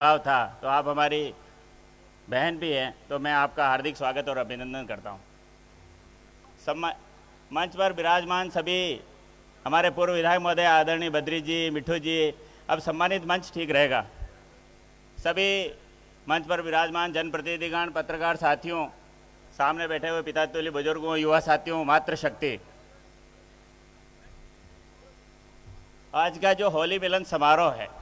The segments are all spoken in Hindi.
भाव था, तो आप हमारी बहन भी हैं, तो मैं आपका हार्दिक स्वागत और अभिनंदन करता हूँ। सम्मा मंच पर विराजमान सभी हमारे पूर्व विधायक महोदय आदरणीय बद्री जी, मिठू जी, अब सम्मानित मंच ठीक रहेगा। सभी मंच पर विराजमान जनप्रतिनिधिगण, पत्रकार साथियों, सामने बैठे हुए पिता तुल्य बुजुर्गों, युवा साथियों, मातृशक्ति, आज का जो होली मिलन समारोह है,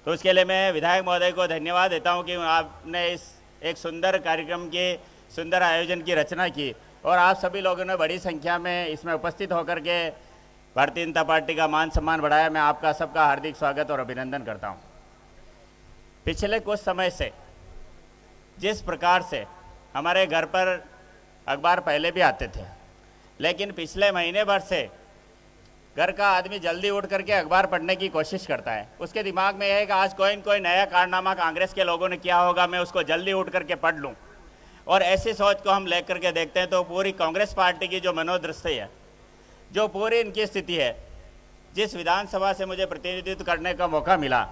तो उसके लिए मैं विधायक महोदय को धन्यवाद देता हूं कि आपने इस एक सुंदर कार्यक्रम के सुंदर आयोजन की रचना की और आप सभी लोगों ने बड़ी संख्या में इसमें उपस्थित होकर के भारतीय जनता पार्टी का मान सम्मान बढ़ाया। मैं आपका सबका हार्दिक स्वागत और अभिनंदन करता हूं। पिछले कुछ समय से जिस प्रकार से हमारे घर पर अखबार पहले भी आते थे, लेकिन पिछले महीने भर से घर का आदमी जल्दी उठ करके अखबार पढ़ने की कोशिश करता है। उसके दिमाग में यह है कि आज कोई न कोई नया कारनामा कांग्रेस के लोगों ने किया होगा, मैं उसको जल्दी उठ करके पढ़ लूँ। और ऐसी सोच को हम लेकर के देखते हैं तो पूरी कांग्रेस पार्टी की जो मनोदृष्टि है, जो पूरी इनकी स्थिति है, जिस विधानसभा से मुझे प्रतिनिधित्व करने का मौका मिला,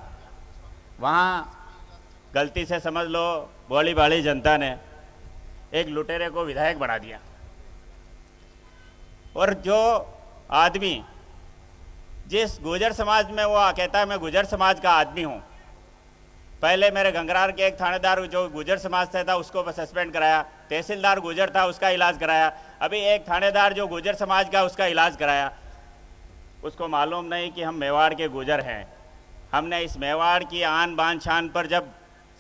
वहाँ गलती से समझ लो भोली भाली जनता ने एक लुटेरे को विधायक बना दिया। और जो आदमी जिस गुर्जर समाज में वो कहता है मैं गुर्जर समाज का आदमी हूँ, पहले मेरे गंगरार के एक थानेदार जो गुर्जर समाज से था उसको सस्पेंड कराया, तहसीलदार गुर्जर था उसका इलाज कराया, अभी एक थानेदार जो गुर्जर समाज का उसका इलाज कराया। उसको मालूम नहीं कि हम मेवाड़ के गुर्जर हैं। हमने इस मेवाड़ की आन बान शान पर जब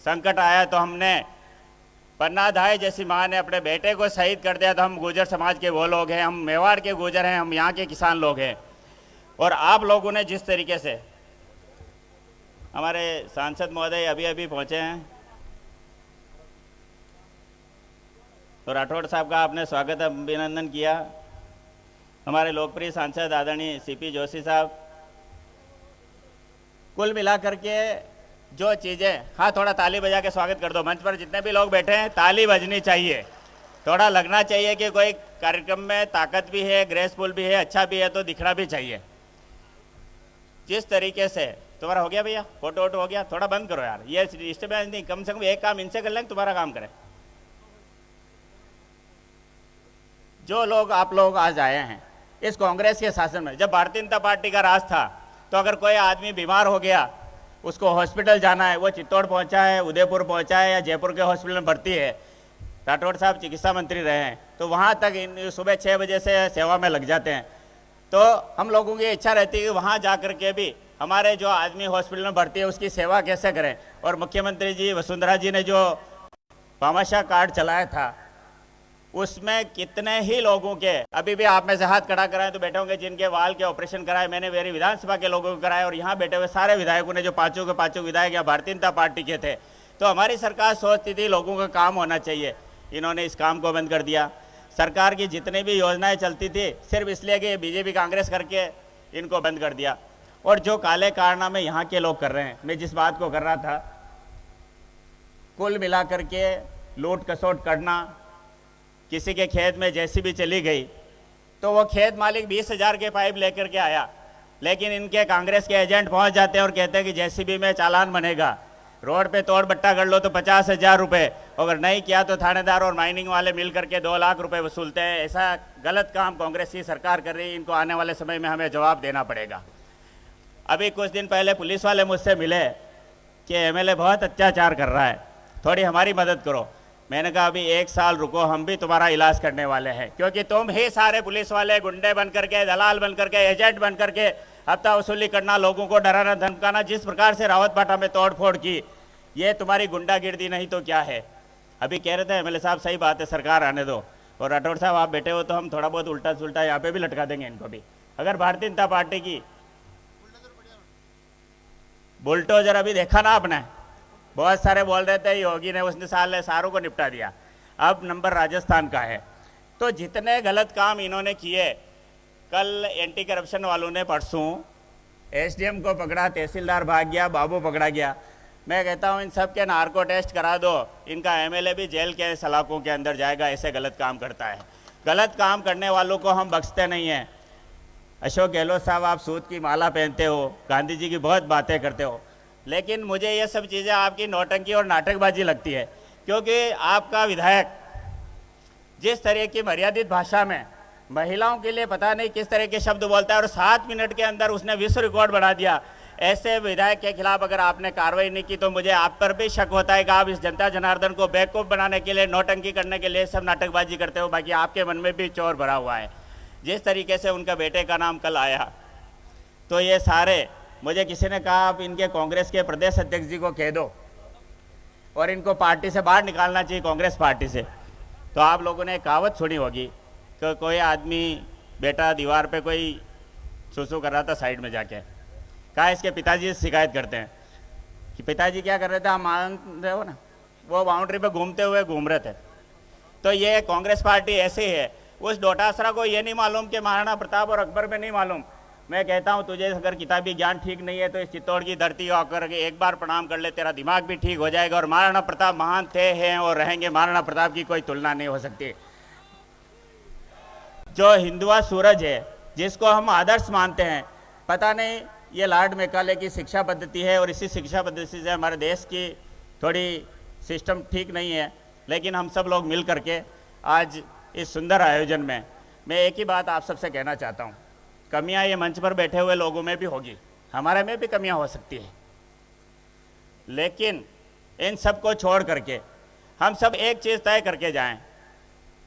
संकट आया तो हमने पन्ना धाय जैसी माँ ने अपने बेटे को शहीद कर दिया, तो हम गुर्जर समाज के वो लोग हैं, हम मेवाड़ के गुर्जर हैं, हम यहाँ के किसान लोग हैं। और आप लोगों ने जिस तरीके से, हमारे सांसद महोदय अभी अभी पहुंचे हैं, तो राठौड़ साहब का आपने स्वागत अभिनंदन किया। हमारे लोकप्रिय सांसद आदरणीय सीपी जोशी साहब, कुल मिलाकर के जो चीज़ें, हाँ थोड़ा ताली बजा के स्वागत कर दो। मंच पर जितने भी लोग बैठे हैं ताली बजनी चाहिए, थोड़ा लगना चाहिए कि कोई कार्यक्रम में ताकत भी है, ग्रेसफुल भी है, अच्छा भी है, तो दिखना भी चाहिए। जिस तरीके से तुम्हारा हो गया भैया, फोटो वोटो हो गया, थोड़ा बंद करो यार, ये डिस्टर्बेंस नहीं, कम से कम एक काम इनसे कर लें, तुम्हारा काम करें। जो लोग आप लोग आज आए हैं इस कांग्रेस के शासन में, जब भारतीय जनता पार्टी का राज था तो अगर कोई आदमी बीमार हो गया, उसको हॉस्पिटल जाना है, वो चित्तौड़ पहुंचा है, उदयपुर पहुंचा है या जयपुर के हॉस्पिटल में भर्ती है, राठौड़ साहब चिकित्सा मंत्री रहे हैं, तो वहाँ तक इन सुबह 6 बजे से सेवा में लग जाते हैं। तो हम लोगों की इच्छा रहती है कि वहाँ जा कर के भी हमारे जो आदमी हॉस्पिटल में भर्ती है उसकी सेवा कैसे करें। और मुख्यमंत्री जी वसुंधरा जी ने जो भामाशाह कार्ड चलाया था, उसमें कितने ही लोगों के, अभी भी आप में से हाथ खड़ा कराएं तो बैठे होंगे जिनके वाल के ऑपरेशन कराए, मैंने मेरी विधानसभा के लोगों को कराए, और यहाँ बैठे हुए सारे विधायकों ने, जो पाँचों के पाँचों विधायक या भारतीय जनता पार्टी के थे। तो हमारी सरकार सोचती थी लोगों का काम होना चाहिए, इन्होंने इस काम को बंद कर दिया। सरकार की जितनी भी योजनाएं चलती थी सिर्फ इसलिए कि बीजेपी कांग्रेस करके इनको बंद कर दिया। और जो काले कारनामे यहाँ के लोग कर रहे हैं, मैं जिस बात को कर रहा था, कुल मिलाकर के लूट खसोट करना, किसी के खेत में जेसीबी चली गई तो वो खेत मालिक 20,000 के पाइप लेकर के आया, लेकिन इनके कांग्रेस के एजेंट पहुँच जाते हैं और कहते हैं कि जेसीबी में चालान बनेगा, रोड पे तोड़ बट्टा कर लो तो 50,000 रुपये, अगर नहीं किया तो थानेदार और माइनिंग वाले मिल करके 2 लाख रुपए वसूलते हैं। ऐसा गलत काम कांग्रेस की सरकार कर रही है, इनको आने वाले समय में हमें जवाब देना पड़ेगा। अभी कुछ दिन पहले पुलिस वाले मुझसे मिले कि एमएलए बहुत अत्याचार कर रहा है, थोड़ी हमारी मदद करो। मैंने कहा अभी 1 साल रुको, हम भी तुम्हारा इलाज करने वाले हैं, क्योंकि तुम ही सारे पुलिस वाले गुंडे बन करके, दलाल बन करके, एजेंट बन करके हफ्ता वसूली करना, लोगों को डराना धमकाना, जिस प्रकार से रावतभाटा में तोड़फोड़ की, ये तुम्हारी गुंडागिर्दी नहीं तो क्या है। अभी कह रहे थे एमएलए साहब सही बात है, सरकार आने दो, और राठौड़ साहब आप बैठे हो तो हम थोड़ा बहुत उल्टा सुल्टा यहाँ पे भी लटका देंगे इनको भी। अगर भारतीय जनता पार्टी की बुलडोजर अभी देखा ना आपने, बहुत सारे बोल रहे थे योगी ने उसने सारों को निपटा दिया, अब नंबर राजस्थान का है। तो जितने गलत काम इन्होंने किए, कल एंटी करप्शन वालों ने परसों एसडीएम को पकड़ा, तहसीलदार भाग गया, बाबू पकड़ा गया। मैं कहता हूँ इन सब के नार्को टेस्ट करा दो, इनका एमएलए भी जेल के सलाखों के अंदर जाएगा, ऐसे गलत काम करता है। गलत काम करने वालों को हम बख्शते नहीं हैं। अशोक गहलोत साहब, आप सूत की माला पहनते हो, गांधी जी की बहुत बातें करते हो, लेकिन मुझे ये सब चीज़ें आपकी नौटंकी और नाटकबाजी लगती है, क्योंकि आपका विधायक जिस तरह की मर्यादित भाषा में महिलाओं के लिए पता नहीं किस तरह के शब्द बोलता है और 7 मिनट के अंदर उसने विश्व रिकॉर्ड बना दिया। ऐसे विधायक के खिलाफ अगर आपने कार्रवाई नहीं की तो मुझे आप पर भी शक होता है कि आप इस जनता जनार्दन को बेवकूफ़ बनाने के लिए, नौटंकी करने के लिए सब नाटकबाजी करते हो। बाकी आपके मन में भी चोर भरा हुआ है। जिस तरीके से उनका बेटे का नाम कल आया, तो ये सारे, मुझे किसी ने कहा आप इनके कांग्रेस के प्रदेश अध्यक्ष जी को कह दो और इनको पार्टी से बाहर निकालना चाहिए, कांग्रेस पार्टी से। तो आप लोगों ने कहावत सुनी होगी कि कोई आदमी बेटा दीवार पे कोई सुसु कर रहा था, साइड में जाके कहा इसके पिताजी से शिकायत करते हैं कि पिताजी क्या कर रहे थे, आप मान रहे हो ना, वो बाउंड्री पे घूमते हुए घूम रहे थे। तो ये कांग्रेस पार्टी ऐसे ही है। उस डोटासरा को ये नहीं मालूम कि महाराणा प्रताप और अकबर में नहीं मालूम। मैं कहता हूँ तुझे अगर किताबी ज्ञान ठीक नहीं है तो इस चित्तौड़ की धरती आकर के एक बार प्रणाम कर ले, तेरा दिमाग भी ठीक हो जाएगा। और महाराणा प्रताप महान थे, हैं और रहेंगे। महाराणा प्रताप की कोई तुलना नहीं हो सकती। जो हिंदुआ सूरज है, जिसको हम आदर्श मानते हैं, पता नहीं ये लॉर्ड मैकाले की शिक्षा पद्धति है और इसी शिक्षा पद्धति से हमारे देश की थोड़ी सिस्टम ठीक नहीं है। लेकिन हम सब लोग मिल करके आज इस सुंदर आयोजन में मैं एक ही बात आप सबसे कहना चाहता हूँ, कमियाँ ये मंच पर बैठे हुए लोगों में भी होगी, हमारे में भी कमियाँ हो सकती है, लेकिन इन सब को छोड़ करके हम सब एक चीज़ तय करके जाएं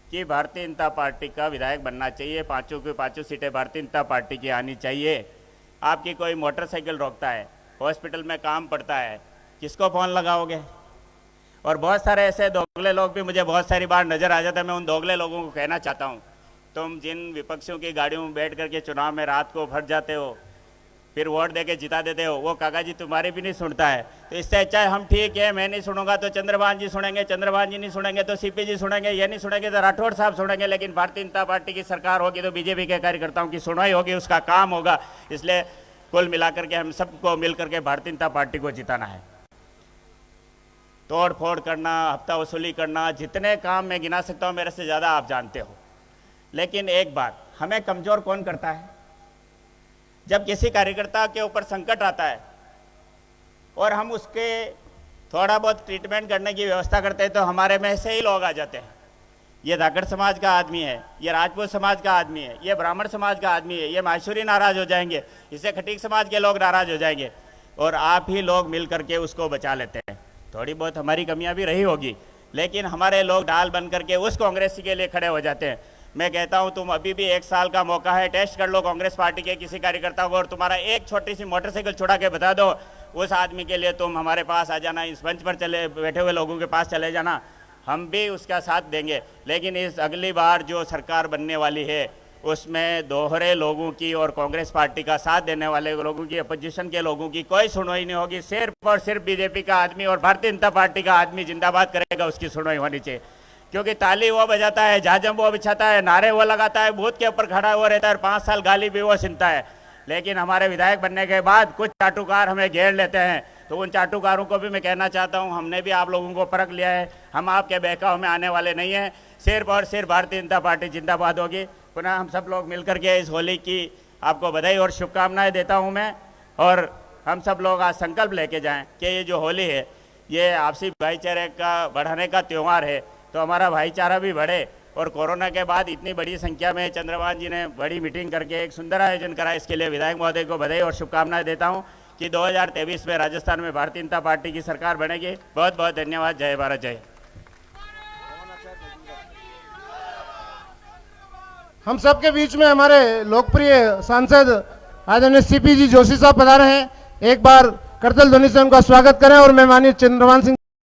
कि भारतीय जनता पार्टी का विधायक बनना चाहिए। 5 की 5 सीटें भारतीय जनता पार्टी की आनी चाहिए। आपकी कोई मोटरसाइकिल रोकता है, हॉस्पिटल में काम पड़ता है, किसको फ़ोन लगाओगे? और बहुत सारे ऐसे दोगले लोग भी मुझे बहुत सारी बार नज़र आ जाते हैं। मैं उन दोगले लोगों को कहना चाहता हूँ, तुम जिन विपक्षियों की गाड़ियों में बैठ करके चुनाव में रात को फट जाते हो, फिर वोट दे के जिता देते हो, वो काका जी तुम्हारी भी नहीं सुनता है। तो इससे अच्छा है हम ठीक है, मैं नहीं सुनूंगा तो चंद्रभान जी सुनेंगे, चंद्रभान जी नहीं सुनेंगे तो सीपी जी सुनेंगे, ये नहीं सुनेंगे तो राठौड़ साहब सुनेंगे। लेकिन भारतीय जनता पार्टी की सरकार होगी तो बीजेपी के कार्यकर्ताओं की सुनवाई होगी, उसका काम होगा। इसलिए कुल मिलाकर के हम सबको मिल करके भारतीय जनता पार्टी को जिताना है। तोड़ फोड़ करना, हफ्ता वसूली करना, जितने काम मैं गिना सकता हूँ, मेरे से ज़्यादा आप जानते हो। लेकिन एक बात, हमें कमज़ोर कौन करता है? जब किसी कार्यकर्ता के ऊपर संकट आता है और हम उसके थोड़ा बहुत ट्रीटमेंट करने की व्यवस्था करते हैं तो हमारे में से ही लोग आ जाते हैं। ये धाकड़ समाज का आदमी है, ये राजपूत समाज का आदमी है, ये ब्राह्मण समाज का आदमी है, ये माशूरी नाराज़ हो जाएंगे, इससे खटीक समाज के लोग नाराज़ हो जाएंगे और आप ही लोग मिल करके उसको बचा लेते हैं। थोड़ी बहुत हमारी कमियां भी रही होगी, लेकिन हमारे लोग ढाल बन करके उस कांग्रेस के लिए खड़े हो जाते हैं। मैं कहता हूं तुम अभी भी 1 साल का मौका है, टेस्ट कर लो कांग्रेस पार्टी के किसी कार्यकर्ता को और तुम्हारा एक छोटी सी मोटरसाइकिल छुड़ा के बता दो, उस आदमी के लिए तुम हमारे पास आ जाना, इस मंच पर चले बैठे हुए लोगों के पास चले जाना, हम भी उसका साथ देंगे। लेकिन इस अगली बार जो सरकार बनने वाली है उसमें दोहरे लोगों की और कांग्रेस पार्टी का साथ देने वाले लोगों की, अपोजिशन के लोगों की कोई सुनवाई नहीं होगी। सिर्फ और सिर्फ बीजेपी का आदमी और भारतीय जनता पार्टी का आदमी जिंदाबाद करेगा, उसकी सुनवाई होनी चाहिए। क्योंकि ताली वो बजाता है, झाजम वो बिछाता है, नारे वो लगाता है, बूथ के ऊपर खड़ा हुआ रहता है और 5 साल गाली भी वो सुनता है। लेकिन हमारे विधायक बनने के बाद कुछ चाटुकार हमें घेर लेते हैं, तो उन चाटुकारों को भी मैं कहना चाहता हूं, हमने भी आप लोगों को परख लिया है, हम आपके बहकाव में आने वाले नहीं हैं। सिर्फ और सिर्फ भारतीय जनता पार्टी जिंदाबाद होगी। पुनः हम सब लोग मिलकर के इस होली की आपको बधाई और शुभकामनाएं देता हूं मैं। और हम सब लोग आज संकल्प लेके जाएं कि ये जो होली है ये आपसी भाईचारे का बढ़ाने का त्यौहार है, तो हमारा भाईचारा भी बढ़े। और कोरोना के बाद इतनी बड़ी संख्या में चंद्रभान जी ने बड़ी मीटिंग करके एक सुंदर आयोजन करा, इसके लिए विधायक महोदय को बधाई और शुभकामनाएं देता हूं कि 2023 में राजस्थान में भारतीय जनता पार्टी की सरकार बनेगी। बहुत बहुत धन्यवाद। जय भारत जय। हम सबके बीच में हमारे लोकप्रिय सांसद आदरणीय सीपी जी जोशी साहब पधारे हैं। एक बार करतल ध्वनि से उनका स्वागत करें और मैं माननीय चंद्रभान सिंह